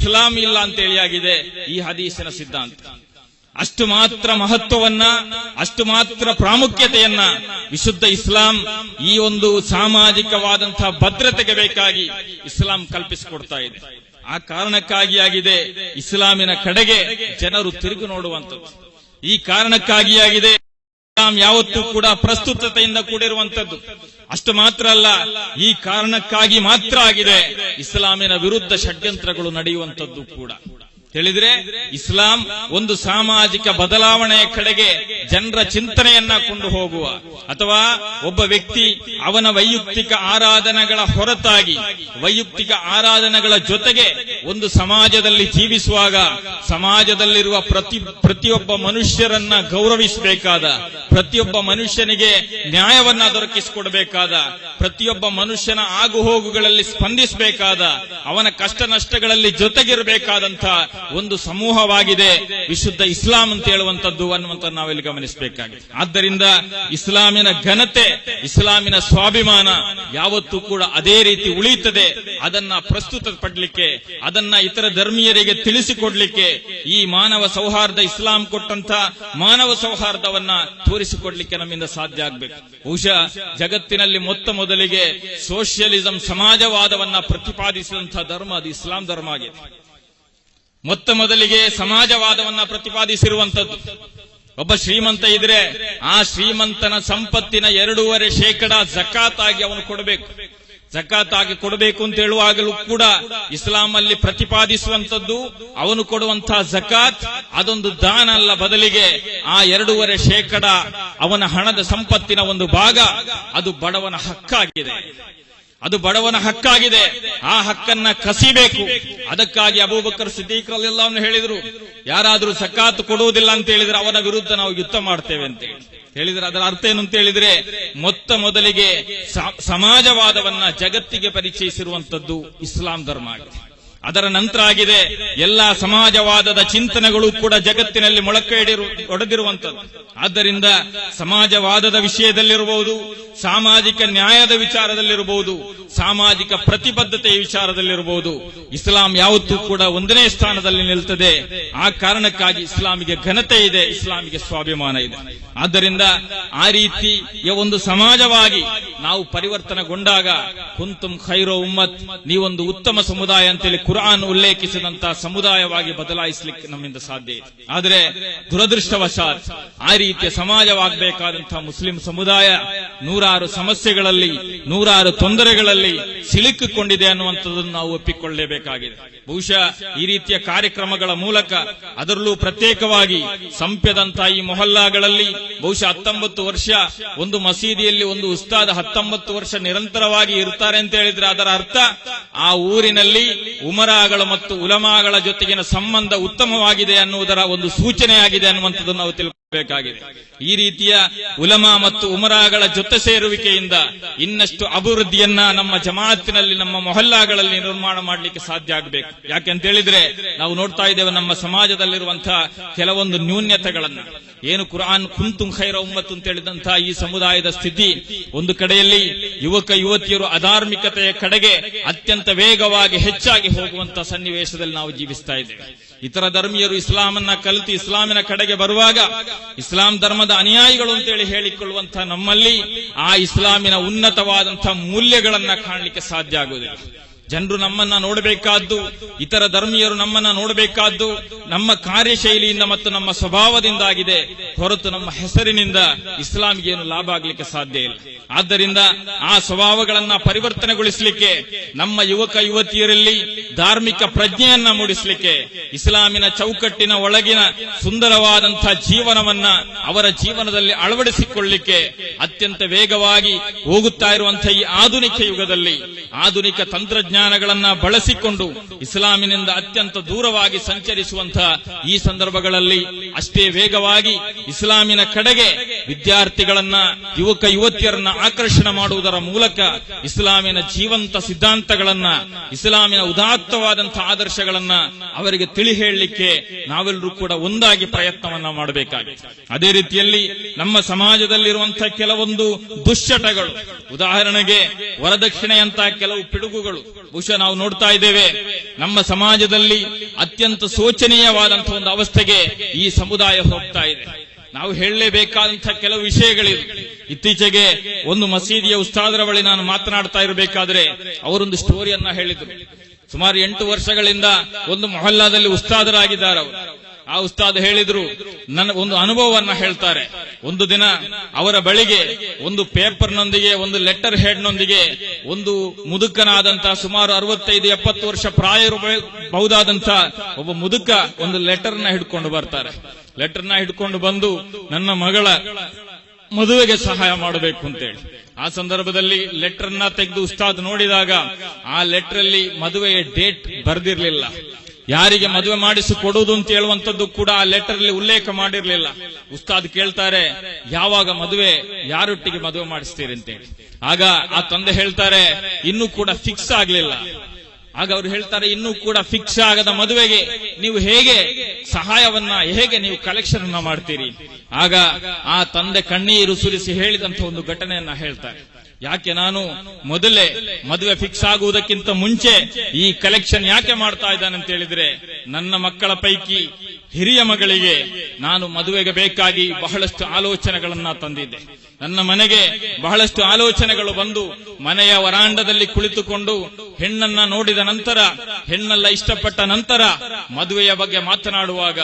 ಇಸ್ಲಾಂ ಇಲ್ಲ ಅಂತೇಳಿ ಆಗಿದೆ ಈ ಹದೀಸಿನ ಸಿದ್ಧಾಂತ. ಅಷ್ಟು ಮಾತ್ರ ಮಹತ್ವವನ್ನ, ಅಷ್ಟು ಮಾತ್ರ ಪ್ರಾಮುಖ್ಯತೆಯನ್ನ ವಿಶುದ್ಧ ಇಸ್ಲಾಂ ಈ ಒಂದು ಸಾಮಾಜಿಕವಾದಂತಹ ಭದ್ರತೆಗೆ ಬೇಕಾಗಿ ಇಸ್ಲಾಂ ಕಲ್ಪಿಸಿಕೊಡ್ತಾ ಇದೆ. ಆ ಕಾರಣಕ್ಕಾಗಿಯಾಗಿದೆ ಇಸ್ಲಾಮಿನ ಕಡೆಗೆ ಜನರು ತಿರುಗಿ ನೋಡುವಂಥದ್ದು. ಈ ಕಾರಣಕ್ಕಾಗಿಯಾಗಿದೆ ಇಸ್ಲಾಂ ಯಾವತ್ತೂ ಕೂಡ ಪ್ರಸ್ತುತತೆಯಿಂದ ಕೂಡಿರುವಂತದ್ದು. ಅಷ್ಟು ಮಾತ್ರ ಅಲ್ಲ, ಈ ಕಾರಣಕ್ಕಾಗಿ ಮಾತ್ರ ಆಗಿದೆ ಇಸ್ಲಾಮಿನ ವಿರುದ್ಧ ಷಡ್ಯಂತ್ರಗಳು ನಡೆಯುವಂತದ್ದು ಕೂಡ. ಹೇಳಿದ್ರೆ ಇಸ್ಲಾಂ ಒಂದು ಸಾಮಾಜಿಕ ಬದಲಾವಣೆಯ ಕಡೆಗೆ ಜನರ ಚಿಂತನೆಯನ್ನ ಕೊಂಡು ಹೋಗುವ, ಅಥವಾ ಒಬ್ಬ ವ್ಯಕ್ತಿ ಅವನ ವೈಯಕ್ತಿಕ ಆರಾಧನೆಗಳ ಹೊರತಾಗಿ ವೈಯಕ್ತಿಕ ಆರಾಧನೆಗಳ ಜೊತೆಗೆ ಒಂದು ಸಮಾಜದಲ್ಲಿ ಜೀವಿಸುವಾಗ ಸಮಾಜದಲ್ಲಿರುವ ಪ್ರತಿಯೊಬ್ಬ ಮನುಷ್ಯರನ್ನ ಗೌರವಿಸಬೇಕಾದ, ಪ್ರತಿಯೊಬ್ಬ ಮನುಷ್ಯನಿಗೆ ನ್ಯಾಯವನ್ನ ದೊರಕಿಸಿಕೊಡಬೇಕಾದ, ಪ್ರತಿಯೊಬ್ಬ ಮನುಷ್ಯನ ಆಗುಹೋಗುಗಳಲ್ಲಿ ಸ್ಪಂದಿಸಬೇಕಾದ, ಅವನ ಕಷ್ಟ ನಷ್ಟಗಳಲ್ಲಿ ಜೊತೆಗಿರಬೇಕಾದಂತ ಒಂದು ಸಮೂಹವಾಗಿದೆ ವಿಶುದ್ಧ ಇಸ್ಲಾಂ ಅಂತ ಹೇಳುವಂತದ್ದು ಅನ್ನುವಂತ ನಾವಿಲ್ಲಿ ಗಮನಿಸಬೇಕಾಗಿದೆ. ಆದ್ದರಿಂದ ಇಸ್ಲಾಮಿನ ಘನತೆ, ಇಸ್ಲಾಮಿನ ಸ್ವಾಭಿಮಾನ ಯಾವತ್ತೂ ಕೂಡ ಅದೇ ರೀತಿ ಉಳಿಯುತ್ತದೆ. ಅದನ್ನ ಪ್ರಸ್ತುತಪಡಲಿಕ್ಕೆ, ಅದನ್ನ ಇತರ ಧರ್ಮೀಯರಿಗೆ ತಿಳಿಸಿಕೊಡ್ಲಿಕ್ಕೆ ಈ ಮಾನವ ಸೌಹಾರ್ದ, ಇಸ್ಲಾಂ ಕೊಟ್ಟಂತ ಮಾನವ ಸೌಹಾರ್ದವನ್ನ ತೋರಿಸಿಕೊಡ್ಲಿಕ್ಕೆ ನಮ್ಮಿಂದ ಸಾಧ್ಯ ಆಗ್ಬೇಕು. ಬಹುಶಃ ಜಗತ್ತಿನಲ್ಲಿ ಮೊತ್ತ ಮೊದಲಿಗೆ ಸೋಷಿಯಲಿಸಂ, ಸಮಾಜವಾದವನ್ನ ಪ್ರತಿಪಾದಿಸಿದಂತಹ ಧರ್ಮ ಅದು ಇಸ್ಲಾಂ ಧರ್ಮ ಆಗಿದೆ. ಮೊತ್ತ ಮೊದಲಿಗೆ ಸಮಾಜವಾದವನ್ನ ಪ್ರತಿಪಾದಿಸಿರುವಂತದ್ದು. ಒಬ್ಬ ಶ್ರೀಮಂತ ಇದ್ರೆ ಆ ಶ್ರೀಮಂತನ ಸಂಪತ್ತಿನ 2.5% ಜಕಾತ್ ಆಗಿ ಅವನು ಕೊಡಬೇಕು. ಜಕಾತ್ ಆಗಿ ಕೊಡಬೇಕು ಅಂತ ಹೇಳುವಾಗಲೂ ಕೂಡ ಇಸ್ಲಾಂ ಅಲ್ಲಿ ಪ್ರತಿಪಾದಿಸುವಂತದ್ದು ಅವನು ಕೊಡುವಂತಹ ಜಕಾತ್ ಅದೊಂದು ದಾನ ಅಲ್ಲ, ಬದಲಿಗೆ ಆ 2.5% ಅವನ ಹಣದ ಸಂಪತ್ತಿನ ಒಂದು ಭಾಗ ಅದು ಬಡವನ ಹಕ್ಕಾಗಿದೆ. ಅದು ಬಡವನ ಹಕ್ಕಾಗಿದೆ. ಆ ಹಕ್ಕನ್ನ ಕಸಿಬೇಕು. ಅದಕ್ಕಾಗಿ ಅಬೂಬಕರ್ ಸಿದ್ದೀಕ್ ರಲಿಯಲ್ಲಾಹು ಅನ್ಹು ಹೇಳಿದ್ರು, ಯಾರಾದ್ರೂ ಜಕಾತ್ ಕೊಡುವುದಿಲ್ಲ ಅಂತ ಹೇಳಿದ್ರೆ ಅವನ ವಿರುದ್ಧ ನಾವು ಯುದ್ಧ ಮಾಡ್ತೇವೆ ಅಂತ ಹೇಳಿದ್ರೆ ಅದರ ಅರ್ಥ ಏನು ಅಂತ ಹೇಳಿದ್ರೆ ಮೊತ್ತ ಮೊದಲಿಗೆ ಸಮಾಜವಾದವನ್ನ ಜಗತ್ತಿಗೆ ಪರಿಚಯಿಸಿರುವಂತದ್ದು ಇಸ್ಲಾಂ ಧರ್ಮ ಆಗಿದೆ. ಅದರ ನಂತರ ಆಗಿದೆ ಎಲ್ಲಾ ಸಮಾಜವಾದದ ಚಿಂತನೆಗಳು ಕೂಡ ಜಗತ್ತಿನಲ್ಲಿ ಮೊಳಕೆ ಒಡೆದಿರುವಂತದ್ದು. ಆದ್ದರಿಂದ ಸಮಾಜವಾದದ ವಿಷಯದಲ್ಲಿರಬಹುದು, ಸಾಮಾಜಿಕ ನ್ಯಾಯದ ವಿಚಾರದಲ್ಲಿರಬಹುದು, ಸಾಮಾಜಿಕ ಪ್ರತಿಬದ್ಧತೆಯ ವಿಚಾರದಲ್ಲಿರಬಹುದು, ಇಸ್ಲಾಂ ಯಾವತ್ತೂ ಕೂಡ ಒಂದನೇ ಸ್ಥಾನದಲ್ಲಿ ನಿಲ್ತದೆ. ಆ ಕಾರಣಕ್ಕಾಗಿ ಇಸ್ಲಾಮಿಗೆ ಘನತೆ ಇದೆ, ಇಸ್ಲಾಮಿಗೆ ಸ್ವಾಭಿಮಾನ ಇದೆ. ಆದ್ದರಿಂದ ಆ ರೀತಿಯ ಒಂದು ಸಮಾಜವಾಗಿ ನಾವು ಪರಿವರ್ತನೆಗೊಂಡಾಗ ಕುಂತುಂ ಖೈರ ಉಮ್ಮತ್, ನೀವೊಂದು ಉತ್ತಮ ಸಮುದಾಯ ಅಂತೇಳಿ ಕುರ್ಆನ್ ಉಲ್ಲೇಖಿಸಿದಂತಹ ಸಮುದಾಯವಾಗಿ ಬದಲಾಯಿಸಲಿಕ್ಕೆ ನಮ್ಮಿಂದ ಸಾಧ್ಯ ಇದೆ. ಆದರೆ ದುರದೃಷ್ಟವಶಾತ್ ಆ ರೀತಿಯ ಸಮಾಜವಾಗಬೇಕಾದಂತಹ ಮುಸ್ಲಿಂ ಸಮುದಾಯ ನೂರಾರು ಸಮಸ್ಯೆಗಳಲ್ಲಿ, ನೂರಾರು ತೊಂದರೆಗಳಲ್ಲಿ ಸಿಲುಕಿಕೊಂಡಿದೆ ಅನ್ನುವಂಥದ್ದನ್ನು ನಾವು ಒಪ್ಪಿಕೊಳ್ಳಲೇಬೇಕಾಗಿದೆ. ಬಹುಶಃ ಈ ರೀತಿಯ ಕಾರ್ಯಕ್ರಮಗಳ ಮೂಲಕ, ಅದರಲ್ಲೂ ಪ್ರತ್ಯೇಕವಾಗಿ ಸಂಪ್ಯದಂತಹ ಈ ಮೊಹಲ್ಲಾಗಳಲ್ಲಿ ಬಹುಶಃ 19 ವರ್ಷ ಒಂದು ಮಸೀದಿಯಲ್ಲಿ ಒಂದು ಉಸ್ತಾದ್ 19 ವರ್ಷ ನಿರಂತರವಾಗಿ ಇರ್ತಾರೆ ಅಂತ ಹೇಳಿದ್ರೆ ಅದರ ಅರ್ಥ ಆ ಊರಿನಲ್ಲಿ ಉಮರಾಗಳ ಮತ್ತು ಉಲಮಾಗಳ ಜೊತೆಗಿನ ಸಂಬಂಧ ಉತ್ತಮವಾಗಿದೆ ಅನ್ನುವುದರ ಒಂದು ಸೂಚನೆಯಾಗಿದೆ ಅನ್ನುವಂಥದ್ದನ್ನು ನಾವು ತಿಳ್ಕೊಳ್ಳಬೇಕಾಗಿದೆ. ಈ ರೀತಿಯ ಉಲಮಾ ಮತ್ತು ಉಮರಾಗಳ ಜೊತೆ ಸೇರುವಿಕೆಯಿಂದ ಇನ್ನಷ್ಟು ಅಭಿವೃದ್ಧಿಯನ್ನ ನಮ್ಮ ಜಮಾಅತ್ತಿನಲ್ಲಿ, ನಮ್ಮ ಮೊಹಲ್ಲಾಗಳಲ್ಲಿ ನಿರ್ಮಾಣ ಮಾಡಲಿಕ್ಕೆ ಸಾಧ್ಯ ಆಗಬೇಕು. ಯಾಕೆಂತ ಹೇಳಿದ್ರೆ ನಾವು ನೋಡ್ತಾ ಇದ್ದೇವೆ ನಮ್ಮ ಸಮಾಜದಲ್ಲಿರುವಂತಹ ಕೆಲವೊಂದು ನ್ಯೂನ್ಯತೆಗಳನ್ನ. ಏನು ಕುರ್ಆನ್ ಕುಂತುಂ ಖೈರ ಉಮ್ಮತ್ ಅಂತ ಹೇಳಿದಂತಹ ಈ ಸಮುದಾಯದ ಸ್ಥಿತಿ, ಒಂದು ಕಡೆಯಲ್ಲಿ ಯುವಕ ಯುವತಿಯರು ಅಧಾರ್ಮಿಕತೆಯ ಕಡೆಗೆ ಅತ್ಯಂತ ವೇಗವಾಗಿ ಹೆಚ್ಚಾಗಿ ಹೋಗುವಂತಹ ಸನ್ನಿವೇಶದಲ್ಲಿ ನಾವು ಜೀವಿಸ್ತಾ ಇದ್ದೇವೆ. ಇತರ ಧರ್ಮೀಯರು ಇಸ್ಲಾಮನ್ನ ಕಲಿತು ಇಸ್ಲಾಮಿನ ಕಡೆಗೆ ಬರುವಾಗ ಇಸ್ಲಾಂ ಧರ್ಮದ ಅನುಯಾಯಿಗಳು ಅಂತೇಳಿ ಹೇಳಿಕೊಳ್ಳುವಂತಹ ನಮ್ಮಲ್ಲಿ ಆ ಇಸ್ಲಾಮಿನ ಉನ್ನತವಾದಂತಹ ಮೂಲ್ಯಗಳನ್ನ ಕಾಣಲಿಕ್ಕೆ ಸಾಧ್ಯ ಆಗುವುದಿಲ್ಲ. ಜನರು ನಮ್ಮನ್ನ ನೋಡಬೇಕಾದ್ದು, ಇತರ ಧರ್ಮೀಯರು ನಮ್ಮನ್ನ ನೋಡಬೇಕಾದ್ದು ನಮ್ಮ ಕಾರ್ಯಶೈಲಿಯಿಂದ ಮತ್ತು ನಮ್ಮ ಸ್ವಭಾವದಿಂದ ಆಗಿದೆ, ಹೊರತು ನಮ್ಮ ಹೆಸರಿನಿಂದ ಇಸ್ಲಾಂಗೆ ಏನು ಲಾಭ ಆಗ್ಲಿಕ್ಕೆ ಸಾಧ್ಯ ಇಲ್ಲ. ಆದ್ದರಿಂದ ಆ ಸ್ವಭಾವಗಳನ್ನ ಪರಿವರ್ತನೆಗೊಳಿಸಲಿಕ್ಕೆ, ನಮ್ಮ ಯುವಕ ಯುವತಿಯರಲ್ಲಿ ಧಾರ್ಮಿಕ ಪ್ರಜ್ಞೆಯನ್ನ ಮೂಡಿಸಲಿಕ್ಕೆ, ಇಸ್ಲಾಮಿನ ಚೌಕಟ್ಟಿನ ಒಳಗಿನ ಸುಂದರವಾದಂತಹ ಜೀವನವನ್ನ ಅವರ ಜೀವನದಲ್ಲಿ ಅಳವಡಿಸಿಕೊಳ್ಳಲಿಕ್ಕೆ ಅತ್ಯಂತ ವೇಗವಾಗಿ ಹೋಗುತ್ತಾ ಇರುವಂತಹ ಈ ಆಧುನಿಕ ಯುಗದಲ್ಲಿ ಆಧುನಿಕ ತಂತ್ರಜ್ಞಾನಗಳನ್ನ ಬಳಸಿಕೊಂಡು ಇಸ್ಲಾಮಿನಿಂದ ಅತ್ಯಂತ ದೂರವಾಗಿ ಸಂಚರಿಸುವಂತಹ ಈ ಸಂದರ್ಭಗಳಲ್ಲಿ ಅಷ್ಟೇ ವೇಗವಾಗಿ ಇಸ್ಲಾಮಿನ ಕಡೆಗೆ ವಿದ್ಯಾರ್ಥಿಗಳನ್ನ, ಯುವಕ ಯುವತಿಯರನ್ನ ಆಕರ್ಷಣೆ ಮಾಡುವುದರ ಮೂಲಕ ಇಸ್ಲಾಮಿನ ಜೀವಂತ ಸಿದ್ಧಾಂತಗಳನ್ನ, ಇಸ್ಲಾಮಿನ ಉದಾತ್ತವಾದಂತಹ ಆದರ್ಶಗಳನ್ನ ಅವರಿಗೆ ತಿಳಿ ಹೇಳಲಿಕ್ಕೆ ನಾವೆಲ್ಲರೂ ಕೂಡ ಒಂದಾಗಿ ಪ್ರಯತ್ನವನ್ನ ಮಾಡಬೇಕಾಗಿದೆ. ಅದೇ ರೀತಿಯಲ್ಲಿ ನಮ್ಮ ಸಮಾಜದಲ್ಲಿರುವಂತಹ ಕೆಲವೊಂದು ದುಶ್ಚಟಗಳು, ಉದಾಹರಣೆಗೆ ವರದಕ್ಷಿಣೆಯಂತಹ ಕೆಲವು ಪಿಡುಗುಗಳು, ಬಹುಶಃ ನಾವು ನೋಡ್ತಾ ಇದ್ದೇವೆ, ನಮ್ಮ ಸಮಾಜದಲ್ಲಿ ಅತ್ಯಂತ ಶೋಚನೀಯವಾದಂತಹ ಒಂದು ಅವಸ್ಥೆಗೆ ಈ ಸಮುದಾಯ ಹೋಗ್ತಾ ಇದೆ. ನಾವು ಹೇಳಲೇಬೇಕಾದಂತಹ ಕೆಲವು ವಿಷಯಗಳಿವೆ. ಇತ್ತೀಚೆಗೆ ಒಂದು ಮಸೀದಿಯ ಉಸ್ತಾದರ ಬಳಿ ನಾನು ಮಾತನಾಡ್ತಾ ಇರಬೇಕಾದ್ರೆ ಅವರೊಂದು ಸ್ಟೋರಿಯನ್ನ ಹೇಳಿದ್ರು. ಸುಮಾರು 8 ವರ್ಷಗಳಿಂದ ಒಂದು ಮೊಹಲ್ಲಾದಲ್ಲಿ ಉಸ್ತಾದರಾಗಿದ್ದಾರೆ ಅವರು. ಆ ಉಸ್ತಾದ್ ಹೇಳಿದ್ರು, ನನ್ನ ಒಂದು ಅನುಭವವನ್ನ ಹೇಳ್ತಾರೆ. ಒಂದು ದಿನ ಅವರ ಬಳಿಗೆ ಒಂದು ಪೇಪರ್ನೊಂದಿಗೆ, ಒಂದು ಲೆಟರ್ ಹೆಡ್ನೊಂದಿಗೆ ಒಂದು ಮುದುಕನಾದಂತಹ ಸುಮಾರು 65-70 ವರ್ಷ ಪ್ರಾಯ ಇರಬಹುದಾದಂತಹ ಒಬ್ಬ ಮುದುಕ ಒಂದು ಲೆಟರ್ನ ಹಿಡ್ಕೊಂಡು ಬರ್ತಾರೆ. ಲೆಟರ್ನ ಹಿಡ್ಕೊಂಡು ಬಂದು ನನ್ನ ಮಗಳ ಮದುವೆಗೆ ಸಹಾಯ ಮಾಡಬೇಕು ಅಂತೇಳಿ. ಆ ಸಂದರ್ಭದಲ್ಲಿ ಲೆಟರ್ನ ತೆಗೆದು ಉಸ್ತಾದ್ ನೋಡಿದಾಗ ಆ ಲೆಟರ್ ಅಲ್ಲಿ ಮದುವೆಯ ಡೇಟ್ ಬರೆದಿರಲಿಲ್ಲ. ಯಾರಿಗೆ ಮದುವೆ ಮಾಡಿಸಿ ಕೊಡುವುದು ಅಂತ ಹೇಳುವಂತದ್ದು ಕೂಡ ಆ ಲೆಟರ್ ಅಲ್ಲಿ ಉಲ್ಲೇಖ ಮಾಡಿರಲಿಲ್ಲ. ಉಸ್ತಾದ್ ಕೇಳ್ತಾರೆ, ಯಾವಾಗ ಮದುವೆ, ಯಾರೊಟ್ಟಿಗೆ ಮದುವೆ ಮಾಡಿಸ್ತೀರಿ ಅಂತೇಳಿ. ಆಗ ಆ ತಂದೆ ಹೇಳ್ತಾರೆ, ಇನ್ನೂ ಕೂಡ ಫಿಕ್ಸ್ ಆಗ್ಲಿಲ್ಲ. ಆಗ ಅವ್ರು ಹೇಳ್ತಾರೆ, ಇನ್ನೂ ಕೂಡ ಫಿಕ್ಸ್ ಆಗದ ಮದುವೆಗೆ ನೀವು ಹೇಗೆ ಸಹಾಯವನ್ನ, ಹೇಗೆ ನೀವು ಕಲೆಕ್ಷನ್ ಅನ್ನ ಮಾಡ್ತೀರಿ? ಆಗ ಆ ತಂದೆ ಕಣ್ಣೀರು ಸುರಿಸಿ ಹೇಳಿದಂತ ಒಂದು ಘಟನೆಯನ್ನ ಹೇಳ್ತಾರೆ. ಯಾಕೆ ನಾನು ಮೊದಲೇ ಮದುವೆ ಫಿಕ್ಸ್ ಆಗುವುದಕ್ಕಿಂತ ಮುಂಚೆ ಈ ಕಲೆಕ್ಷನ್ ಯಾಕೆ ಮಾಡ್ತಾ ಇದ್ದಾನೆ ಅಂತ ಹೇಳಿದ್ರೆ, ನನ್ನ ಮಕ್ಕಳ ಪೈಕಿ ಹಿರಿಯ ಮಗಳಿಗೆ ನಾನು ಮದುವೆಗೆ ಬೇಕಾಗಿ ಬಹಳಷ್ಟು ಆಲೋಚನೆಗಳನ್ನ ತಂದಿದ್ದೆ. ನನ್ನ ಮನೆಗೆ ಬಹಳಷ್ಟು ಆಲೋಚನೆಗಳು ಬಂದು ಮನೆಯ ವರಾಂಡದಲ್ಲಿ ಕುಳಿತುಕೊಂಡು ಹೆಣ್ಣನ್ನ ನೋಡಿದ ನಂತರ, ಹೆಣ್ಣೆಲ್ಲ ಇಷ್ಟಪಟ್ಟ ನಂತರ ಮದುವೆಯ ಬಗ್ಗೆ ಮಾತನಾಡುವಾಗ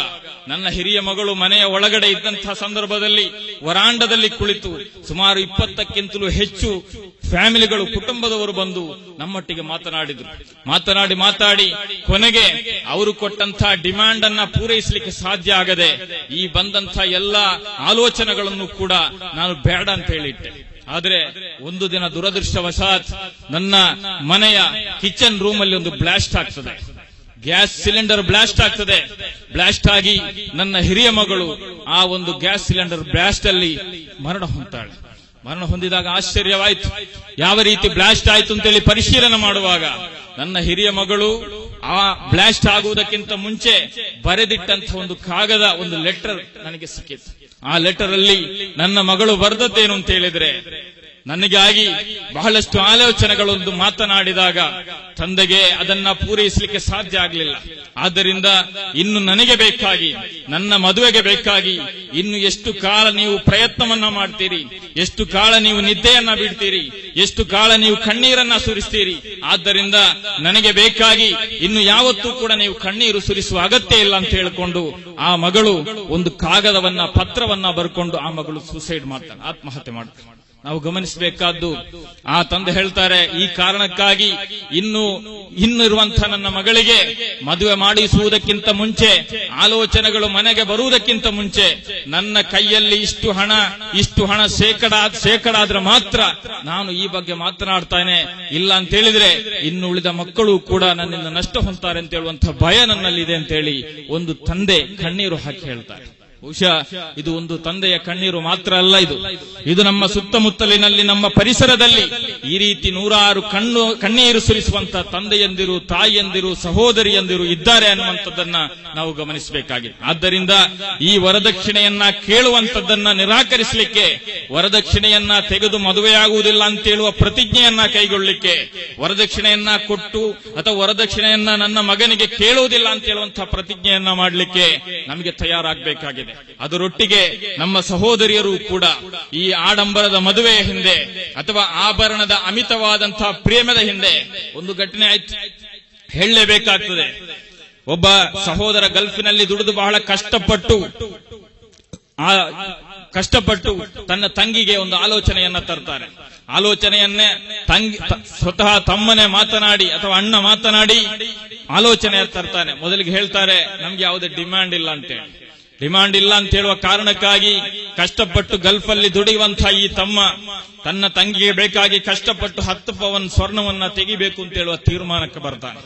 ನನ್ನ ಹಿರಿಯ ಮಗಳು ಮನೆಯ ಒಳಗಡೆ ಇದ್ದಂತಹ ಸಂದರ್ಭದಲ್ಲಿ ವರಾಂಡದಲ್ಲಿ ಕುಳಿತು ಸುಮಾರು 20ಕ್ಕಿಂತಲೂ ಹೆಚ್ಚು ಫ್ಯಾಮಿಲಿಗಳು, ಕುಟುಂಬದವರು ಬಂದು ನಮ್ಮೊಟ್ಟಿಗೆ ಮಾತನಾಡಿದ್ರು. ಮಾತಾಡಿ ಕೊನೆಗೆ ಅವರು ಕೊಟ್ಟಂತಹ ಡಿಮ್ಯಾಂಡ್ ಅನ್ನ ಪೂರೈಸಲಿಕ್ಕೆ ಸಾಧ್ಯ ಆಗದೆ ಈ ಬಂದಂತಹ ಎಲ್ಲ ಆಲೋಚನೆಗಳನ್ನು ಕೂಡ ನಾನು ಬೇಡ ಅಂತ ಹೇಳಿಟ್ಟೆ. ಆದ್ರೆ ಒಂದು ದಿನ ದುರದೃಷ್ಟವಶಾತ್ ನನ್ನ ಮನೆಯ ಕಿಚನ್ ರೂಮ್ ಅಲ್ಲಿ ಒಂದು ಬ್ಲಾಸ್ಟ್ ಆಗ್ತದೆ. ಗ್ಯಾಸ್ ಸಿಲಿಂಡರ್ ಬ್ಲಾಸ್ಟ್ ಆಗ್ತದೆ. ಬ್ಲಾಸ್ಟ್ ಆಗಿ ನನ್ನ ಹಿರಿಯ ಮಗಳು ಆ ಒಂದು ಗ್ಯಾಸ್ ಸಿಲಿಂಡರ್ ಬ್ಲಾಸ್ಟ್ ಅಲ್ಲಿ ಮರಣ ಹೊಂದ್ತಾಳೆ. ಮರಣ ಹೊಂದಿದಾಗ ಆಶ್ಚರ್ಯವಾಯಿತು, ಯಾವ ರೀತಿ ಬ್ಲಾಸ್ಟ್ ಆಯ್ತು ಅಂತೇಳಿ ಪರಿಶೀಲನೆ ಮಾಡುವಾಗ ನನ್ನ ಹಿರಿಯ ಮಗಳು ಆ ಬ್ಲಾಸ್ಟ್ ಆಗುವುದಕ್ಕಿಂತ ಮುಂಚೆ ಬರೆದಿಟ್ಟಂತಹ ಒಂದು ಕಾಗದ, ಒಂದು ಲೆಟರ್ ನನಗೆ ಸಿಕ್ಕಿತ್ತು. ಆ ಲೆಟರ್ ಅಲ್ಲಿ ನನ್ನ ಮಗಳು ಬರೆದದ್ದೇನು ಅಂತ ಹೇಳಿದ್ರೆ, ನನಗಾಗಿ ಬಹಳಷ್ಟು ಆಲೋಚನೆಗಳೊಂದು ಮಾತನಾಡಿದಾಗ ತಂದೆಗೆ ಅದನ್ನ ಪೂರೈಸಲಿಕ್ಕೆ ಸಾಧ್ಯ ಆಗಲಿಲ್ಲ. ಆದ್ದರಿಂದ ಇನ್ನು ನನಗೆ ಬೇಕಾಗಿ, ನನ್ನ ಮದುವೆಗೆ ಬೇಕಾಗಿ ಇನ್ನು ಎಷ್ಟು ಕಾಲ ನೀವು ಪ್ರಯತ್ನವನ್ನ ಮಾಡ್ತೀರಿ, ಎಷ್ಟು ಕಾಲ ನೀವು ನಿದ್ದೆಯನ್ನ ಬಿಡ್ತೀರಿ, ಎಷ್ಟು ಕಾಲ ನೀವು ಕಣ್ಣೀರನ್ನ ಸುರಿಸ್ತೀರಿ. ಆದ್ದರಿಂದ ನನಗೆ ಬೇಕಾಗಿ ಇನ್ನು ಯಾವತ್ತೂ ಕೂಡ ನೀವು ಕಣ್ಣೀರು ಸುರಿಸುವ ಅಗತ್ಯ ಇಲ್ಲ ಅಂತ ಹೇಳಿಕೊಂಡು ಆ ಮಗಳು ಒಂದು ಕಾಗದವನ್ನ, ಪತ್ರವನ್ನ ಬರ್ಕೊಂಡು ಆ ಮಗಳು ಸೂಸೈಡ್ ಮಾಡ್ತಾಳೆ, ಆತ್ಮಹತ್ಯೆ ಮಾಡ್ತಾಳೆ. ನಾವು ಗಮನಿಸಬೇಕಾದ್ದು, ಆ ತಂದೆ ಹೇಳ್ತಾರೆ, ಈ ಕಾರಣಕ್ಕಾಗಿ ಇನ್ನಿರುವಂತಹ ನನ್ನ ಮಗಳಿಗೆ ಮದುವೆ ಮಾಡಿಸುವುದಕ್ಕಿಂತ ಮುಂಚೆ, ಆಲೋಚನೆಗಳು ಮನೆಗೆ ಬರುವುದಕ್ಕಿಂತ ಮುಂಚೆ ನನ್ನ ಕೈಯಲ್ಲಿ ಇಷ್ಟು ಹಣ ಶೇಕಡಾದ್ರೆ ಮಾತ್ರ ನಾನು ಈ ಬಗ್ಗೆ ಮಾತನಾಡ್ತಾನೆ. ಇಲ್ಲ ಅಂತ ಹೇಳಿದ್ರೆ ಇನ್ನು ಉಳಿದ ಮಕ್ಕಳು ಕೂಡ ನನ್ನಿಂದ ನಷ್ಟ ಹೊಂದ್ತಾರೆ ಅಂತ ಹೇಳುವಂತಹ ಭಯ ನನ್ನಲ್ಲಿದೆ ಅಂತೇಳಿ ಒಂದು ತಂದೆ ಕಣ್ಣೀರು ಹಾಕಿ ಹೇಳ್ತಾರೆ. ಬಹುಶಃ ಇದು ಒಂದು ತಂದೆಯ ಕಣ್ಣೀರು ಮಾತ್ರ ಅಲ್ಲ, ಇದು ನಮ್ಮ ಸುತ್ತಮುತ್ತಲಿನಲ್ಲಿ, ನಮ್ಮ ಪರಿಸರದಲ್ಲಿ ಈ ರೀತಿ ನೂರಾರು ಕಣ್ಣೀರು ಸುರಿಸುವಂತಹ ತಂದೆಯಂದಿರು, ತಾಯಿಯಂದಿರು, ಸಹೋದರಿಯಂದಿರು ಇದ್ದಾರೆ ಅನ್ನುವಂಥದ್ದನ್ನ ನಾವು ಗಮನಿಸಬೇಕಾಗಿದೆ. ಆದ್ದರಿಂದ ಈ ವರದಕ್ಷಿಣೆಯನ್ನ ಕೇಳುವಂತದ್ದನ್ನ ನಿರಾಕರಿಸಲಿಕ್ಕೆ, ವರದಕ್ಷಿಣೆಯನ್ನ ತೆಗೆದು ಮದುವೆಯಾಗುವುದಿಲ್ಲ ಅಂತ ಹೇಳುವ ಪ್ರತಿಜ್ಞೆಯನ್ನ ಕೈಗೊಳ್ಳಲಿಕ್ಕೆ, ವರದಕ್ಷಿಣೆಯನ್ನ ಕೊಟ್ಟು ಅಥವಾ ವರದಕ್ಷಿಣೆಯನ್ನ ನನ್ನ ಮಗನಿಗೆ ಕೇಳುವುದಿಲ್ಲ ಅಂತ ಹೇಳುವಂತಹ ಪ್ರತಿಜ್ಞೆಯನ್ನ ಮಾಡಲಿಕ್ಕೆ ನಮಗೆ ತಯಾರಾಗಬೇಕಾಗಿದೆ. ಅದರೊಟ್ಟಿಗೆ ನಮ್ಮ ಸಹೋದರಿಯರು ಕೂಡ ಈ ಆಡಂಬರದ ಮದುವೆಯ ಹಿಂದೆ ಅಥವಾ ಆಭರಣದ ಅಮಿತವಾದಂತಹ ಪ್ರೇಮದ ಹಿಂದೆ ಒಂದು ಘಟನೆ ಆಯ್ತು, ಹೇಳಲೇಬೇಕಾಗ್ತದೆ. ಒಬ್ಬ ಸಹೋದರ ಗಲ್ಫಿನಲ್ಲಿ ದುಡಿದು ಬಹಳ ಕಷ್ಟಪಟ್ಟು ತನ್ನ ತಂಗಿಗೆ ಒಂದು ಆಲೋಚನೆಯನ್ನ ತರ್ತಾರೆ. ಆಲೋಚನೆಯನ್ನೇ ಸ್ವತಃ ತಮ್ಮನೆ ಮಾತನಾಡಿ ಅಥವಾ ಅಣ್ಣ ಮಾತನಾಡಿ ಆಲೋಚನೆ ತರ್ತಾನೆ. ಮೊದಲಿಗೆ ಹೇಳ್ತಾರೆ, ನಮ್ಗೆ ಯಾವುದೇ ಡಿಮ್ಯಾಂಡ್ ಇಲ್ಲ ಅಂತೇಳಿ. ಡಿಮ್ಯಾಂಡ್ ಇಲ್ಲ ಅಂತ ಹೇಳುವ ಕಾರಣಕ್ಕಾಗಿ ಕಷ್ಟಪಟ್ಟು ಗಲ್ಫಲ್ಲಿ ದುಡಿಯುವಂತಹ ಈ ತಮ್ಮ ತನ್ನ ತಂಗಿಗೆ ಬೇಕಾಗಿ ಕಷ್ಟಪಟ್ಟು 10 ಪವನ್ ಸ್ವರ್ಣವನ್ನ ತೆಗಿಬೇಕು ಅಂತ ಹೇಳುವ ತೀರ್ಮಾನಕ್ಕೆ ಬರ್ತಾನೆ.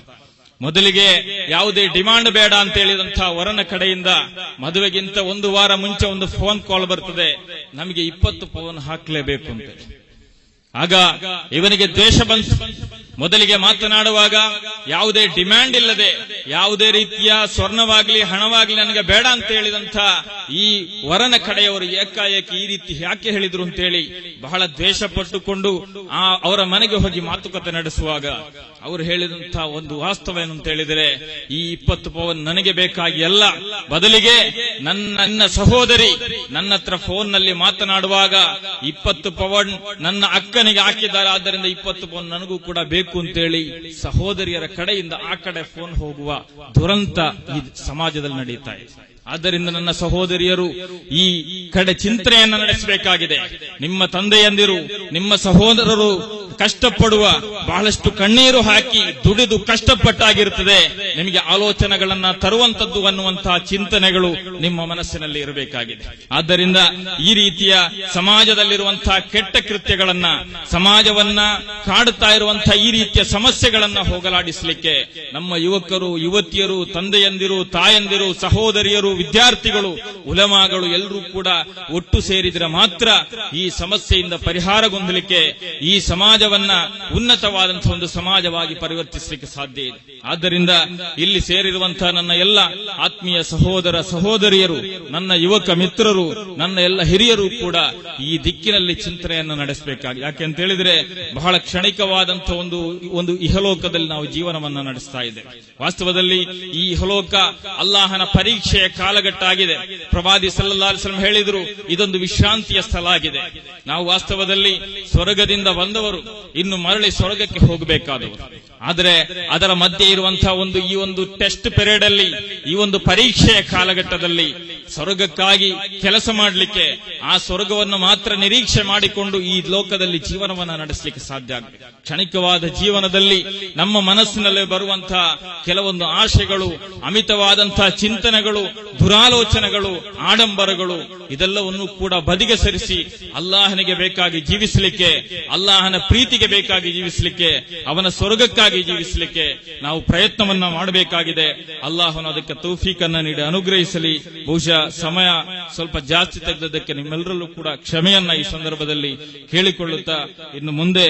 ಮೊದಲಿಗೆ ಯಾವುದೇ ಡಿಮಾಂಡ್ ಬೇಡ ಅಂತ ಹೇಳಿದಂತಹ ವರನ ಕಡೆಯಿಂದ ಮದುವೆಗಿಂತ 1 ವಾರ ಮುಂಚೆ ಒಂದು ಫೋನ್ ಕಾಲ್ ಬರ್ತದೆ, ನಮಗೆ 20 ಪವನ್ ಹಾಕ್ಲೇಬೇಕು ಅಂತ. ಆಗ ಇವನಿಗೆ ದ್ವೇಷ ಬಂತು. ಮೊದಲಿಗೆ ಮಾತನಾಡುವಾಗ ಯಾವುದೇ ಡಿಮ್ಯಾಂಡ್ ಇಲ್ಲದೆ, ಯಾವುದೇ ರೀತಿಯ ಸ್ವರ್ಣವಾಗ್ಲಿ ಹಣವಾಗ್ಲಿ ನನಗೆ ಬೇಡ ಅಂತ ಹೇಳಿದಂತ ಈ ವರನ ಕಡೆಯವರು ಏಕಾಏಕಿ ಈ ರೀತಿ ಯಾಕೆ ಹೇಳಿದ್ರು ಅಂತೇಳಿ ಬಹಳ ದ್ವೇಷ ಪಟ್ಟುಕೊಂಡು ಅವರ ಮನೆಗೆ ಹೋಗಿ ಮಾತುಕತೆ ನಡೆಸುವಾಗ ಅವರು ಹೇಳಿದಂತಹ ಒಂದು ವಾಸ್ತವ ಏನು ಅಂತ ಹೇಳಿದರೆ, ಈ 20 ಪವನ್ ನನಗೆ ಬೇಕಾಗಿ ಅಲ್ಲ, ಬದಲಿಗೆ ನನ್ನ ಸಹೋದರಿ ನನ್ನ ಹತ್ರ ಫೋನ್ ನಲ್ಲಿ ಮಾತನಾಡುವಾಗ 20 ಪವನ್ ನನ್ನ ಅಕ್ಕನಿಗೆ ಹಾಕಿದ್ದಾರೆ, ಆದ್ದರಿಂದ 20 ಪವನ್ ನನಗೂ ಕೂಡ ಬೇಕು ಅಂತೇಳಿ ಸಹೋದರಿಯರ ಕಡೆಯಿಂದ ಆ ಕಡೆ ಫೋನ್ ಹೋಗುವ ದುರಂತ ಈ ಸಮಾಜದಲ್ಲಿ ನಡೀತಾ ಇದೆ. ಆದ್ದರಿಂದ ನನ್ನ ಸಹೋದರಿಯರು ಈ ಕಡೆ ಚಿಂತನೆಯನ್ನು ನಡೆಸಬೇಕಾಗಿದೆ. ನಿಮ್ಮ ತಂದೆಯಂದಿರು, ನಿಮ್ಮ ಸಹೋದರರು ಕಷ್ಟಪಡುವ, ಬಹಳಷ್ಟು ಕಣ್ಣೀರು ಹಾಕಿ ದುಡಿದು ಕಷ್ಟಪಟ್ಟಾಗಿರುತ್ತದೆ, ನಿಮಗೆ ಆಲೋಚನೆಗಳನ್ನ ತರುವಂತದ್ದು ಅನ್ನುವಂತಹ ಚಿಂತನೆಗಳು ನಿಮ್ಮ ಮನಸ್ಸಿನಲ್ಲಿ ಇರಬೇಕಾಗಿದೆ. ಆದ್ದರಿಂದ ಈ ರೀತಿಯ ಸಮಾಜದಲ್ಲಿರುವಂತಹ ಕೆಟ್ಟ ಕೃತ್ಯಗಳನ್ನ, ಸಮಾಜವನ್ನ ಕಾಡುತ್ತಾ ಇರುವಂತಹ ಈ ರೀತಿಯ ಸಮಸ್ಯೆಗಳನ್ನ ಹೋಗಲಾಡಿಸಲಿಕ್ಕೆ ನಮ್ಮ ಯುವಕರು, ಯುವತಿಯರು, ತಂದೆಯಂದಿರು, ತಾಯಂದಿರು, ಸಹೋದರಿಯರು, ವಿದ್ಯಾರ್ಥಿಗಳು, ಉಲಮಾಗಳು ಎಲ್ಲರೂ ಕೂಡ ಒಟ್ಟು ಸೇರಿದರೆ ಮಾತ್ರ ಈ ಸಮಸ್ಯೆಯಿಂದ ಪರಿಹಾರಗೊಂಡಲಿಕ್ಕೆ, ಈ ಸಮಾಜವನ್ನ ಉನ್ನತವಾದಂತಹ ಒಂದು ಸಮಾಜವಾಗಿ ಪರಿವರ್ತಿಸಲಿಕ್ಕೆ ಸಾಧ್ಯ ಇದೆ. ಆದ್ದರಿಂದ ಇಲ್ಲಿ ಸೇರಿರುವಂತಹ ನನ್ನ ಎಲ್ಲ ಆತ್ಮೀಯ ಸಹೋದರ ಸಹೋದರಿಯರು, ನನ್ನ ಯುವಕ ಮಿತ್ರರು, ನನ್ನ ಎಲ್ಲ ಹಿರಿಯರು ಕೂಡ ಈ ದಿಕ್ಕಿನಲ್ಲಿ ಚಿಂತನೆಯನ್ನು ನಡೆಸಬೇಕಾಗಿದೆ. ಯಾಕೆ ಅಂತ ಹೇಳಿದ್ರೆ, ಬಹಳ ಕ್ಷಣಿಕವಾದಂತಹ ಒಂದು ಇಹಲೋಕದಲ್ಲಿ ನಾವು ಜೀವನವನ್ನ ನಡೆಸ್ತಾ ಇದ್ದೇವೆ. ವಾಸ್ತವದಲ್ಲಿ ಈ ಇಹಲೋಕ ಅಲ್ಲಾಹನ ಪರೀಕ್ಷೆಯ ಕಾಲಘಟ್ಟ ಆಗಿದೆ. ಪ್ರವಾದಿ ಸಲ್ಲಲ್ಲಾಹು ಅಲೈಹಿ ವಸಲ್ಲಂ ಹೇಳಿದ್ರು, ಇದೊಂದು ವಿಶ್ರಾಂತಿಯ ಸ್ಥಳ ಆಗಿದೆ. ನಾವು ವಾಸ್ತವದಲ್ಲಿ ಸ್ವರ್ಗದಿಂದ ಬಂದವರು, ಇನ್ನು ಮರಳಿ ಸ್ವರ್ಗಕ್ಕೆ ಹೋಗಬೇಕಾದವರು. ಆದರೆ ಅದರ ಮಧ್ಯೆ ಇರುವಂತಹ ಈ ಒಂದು ಟೆಸ್ಟ್ ಪೀರಿಯಡ್ ಅಲ್ಲಿ, ಈ ಒಂದು ಪರೀಕ್ಷೆಯ ಕಾಲಘಟ್ಟದಲ್ಲಿ ಸ್ವರ್ಗಕ್ಕಾಗಿ ಕೆಲಸ ಮಾಡಲಿಕ್ಕೆ, ಆ ಸ್ವರ್ಗವನ್ನು ಮಾತ್ರ ನಿರೀಕ್ಷೆ ಮಾಡಿಕೊಂಡು ಈ ಲೋಕದಲ್ಲಿ ಜೀವನವನ್ನು ನಡೆಸಲಿಕ್ಕೆ ಸಾಧ್ಯ ಆಗಬೇಕು. ಕ್ಷಣಿಕವಾದ ಜೀವನದಲ್ಲಿ ನಮ್ಮ ಮನಸ್ಸಿನಲ್ಲಿ ಬರುವಂತಹ ಕೆಲವೊಂದು ಆಶೆಗಳು, ಅಮಿತವಾದಂತಹ ಚಿಂತನೆಗಳು, ದುರಾಲೋಚನೆಗಳು, ಆಡಂಬರಗಳು, ಇದೆಲ್ಲವನ್ನು ಕೂಡ ಬದಿಗೆ ಸರಿಸಿ ಅಲ್ಲಾಹನಿಗೆ ಬೇಕಾಗಿ ಜೀವಿಸಲಿಕ್ಕೆ, ಅಲ್ಲಾಹನ ಪ್ರೀತಿಗೆ ಬೇಕಾಗಿ ಜೀವಿಸಲಿಕ್ಕೆ, ಅವನ ಸ್ವರ್ಗಕ್ಕಾಗಿ ಜೀವಿಸಲಿಕ್ಕೆ ನಾವು ಪ್ರಯತ್ನವನ್ನ ಮಾಡಬೇಕಾಗಿದೆ. ಅಲ್ಲಾಹನು ಅದಕ್ಕೆ ತೌಫೀಕನ್ನು ನೀಡಿ ಅನುಗ್ರಹಿಸಲಿ. ಬಹುಶಃ ಸಮಯ ಸ್ವಲ್ಪ ಜಾಸ್ತಿ ತೆಗೆದದ್ದಕ್ಕೆ ನಿಮ್ಮೆಲ್ಲರಲ್ಲೂ ಕೂಡ ಕ್ಷಮೆಯನ್ನ ಈ ಸಂದರ್ಭದಲ್ಲಿ ಕೇಳಿಕೊಳ್ಳುತ್ತಾ, ಇನ್ನು ಮುಂದೆ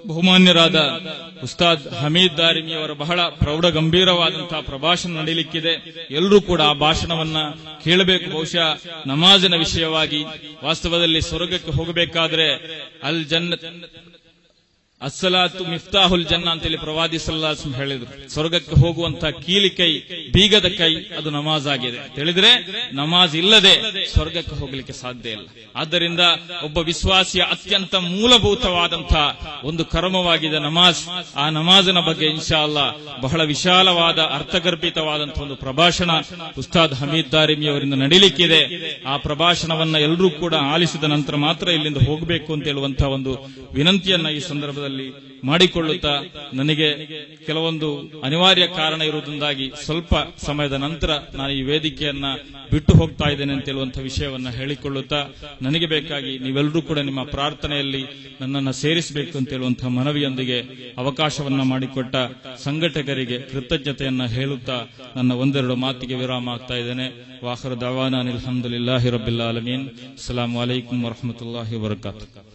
ಬಹುಮಾನ್ಯರಾದ ಉಸ್ತಾದ್ ಹಮೀದ್ ದಾರಿಮಿಯವರ ಬಹಳ ಪ್ರೌಢ ಗಂಭೀರವಾದಂತಹ ಪ್ರಭಾಷಣ ನಡೆಯಲಿಕ್ಕಿದೆ. ಎಲ್ಲರೂ ಕೂಡ ಆ ಭಾಷಣವನ್ನ ಕೇಳಬೇಕು. ಬಹುಶಃ ನಮಾಜಿನ ವಿಷಯವಾಗಿ, ವಾಸ್ತವದಲ್ಲಿ ಸ್ವರ್ಗಕ್ಕೆ ಹೋಗಬೇಕಾದ್ರೆ ಅಲ್ ಜನ್ನತ್ ಅಸ್ಸಲಾತು ಮಿಫ್ತಾಹುಲ್ ಜನ್ನ ಅಂತೇಳಿ ಪ್ರವಾದಿ ಸಲ್ಲಲ್ಲಾಹು ಅಲೈಹಿ ವಸಲ್ಲಂ ಹೇಳಿದ್ರು. ಸ್ವರ್ಗಕ್ಕೆ ಹೋಗುವಂತಹ ಕೀಲಿಕೈ, ಬೀಗದ ಕೈ ಅದು ನಮಾಜ್ ಆಗಿದೆ. ತಿಳಿದ್ರೆ ನಮಾಜ್ ಇಲ್ಲದೆ ಸ್ವರ್ಗಕ್ಕೆ ಹೋಗಲಿಕ್ಕೆ ಸಾಧ್ಯ ಇಲ್ಲ. ಆದ್ದರಿಂದ ಒಬ್ಬ ವಿಶ್ವಾಸಿಯ ಅತ್ಯಂತ ಮೂಲಭೂತವಾದಂತಹ ಒಂದು ಕರ್ಮವಾಗಿದೆ ನಮಾಜ್. ಆ ನಮಾಜಿನ ಬಗ್ಗೆ ಇನ್ಶಾ ಅಲ್ಲಾಹ್ ಬಹಳ ವಿಶಾಲವಾದ ಅರ್ಥಗರ್ಭಿತವಾದಂತಹ ಒಂದು ಪ್ರಭಾಷಣ ಉಸ್ತಾದ್ ಹಮೀದ್ ದಾರಿಮಿ ಅವರಿಂದ ನಡೀಲಿಕ್ಕಿದೆ. ಆ ಪ್ರಭಾಷಣವನ್ನ ಎಲ್ಲರೂ ಕೂಡ ಆಲಿಸಿದ ನಂತರ ಮಾತ್ರ ಇಲ್ಲಿಂದ ಹೋಗಬೇಕು ಅಂತ ಹೇಳುವಂತಹ ಒಂದು ವಿನಂತಿಯನ್ನ ಈ ಸಂದರ್ಭದಲ್ಲಿ ಮಾಡಿಕೊಳ್ಳುತ್ತಾ, ನನಗೆ ಕೆಲವೊಂದು ಅನಿವಾರ್ಯ ಕಾರಣ ಇರುವುದರಿಂದಾಗಿ ಸ್ವಲ್ಪ ಸಮಯದ ನಂತರ ನಾನು ಈ ವೇದಿಕೆಯನ್ನ ಬಿಟ್ಟು ಹೋಗ್ತಾ ಇದ್ದೇನೆ ಅಂತ ಹೇಳುವಂತಹ ವಿಷಯವನ್ನ ಹೇಳಿಕೊಳ್ಳುತ್ತಾ, ನನಗೆ ಬೇಕಾಗಿ ನೀವೆಲ್ಲರೂ ಕೂಡ ನಿಮ್ಮ ಪ್ರಾರ್ಥನೆಯಲ್ಲಿ ನನ್ನನ್ನು ಸೇರಿಸಬೇಕು ಅಂತ ಹೇಳುವಂತಹ ಮನವಿಯೊಂದಿಗೆ ಅವಕಾಶವನ್ನ ಮಾಡಿಕೊಟ್ಟ ಸಂಘಟಕರಿಗೆ ಕೃತಜ್ಞತೆಯನ್ನ ಹೇಳುತ್ತಾ ನನ್ನ ಒಂದೆರಡು ಮಾತಿಗೆ ವಿರಾಮ ಆಗ್ತಾ ಇದ್ದೇನೆ. ವಾಖಿರು ದಅವಾನಾ ಅನಿಲ್ ಹಮ್ದುಲಿಲ್ಲಾಹಿ ರಬ್ಬಿಲ್ ಆಲಮೀನ್. ಅಸ್ಸಲಾಮು ಅಲೈಕುಂ ವರಹಮತುಲ್ಲಾಹಿ ವಬರಕಾತುಹು.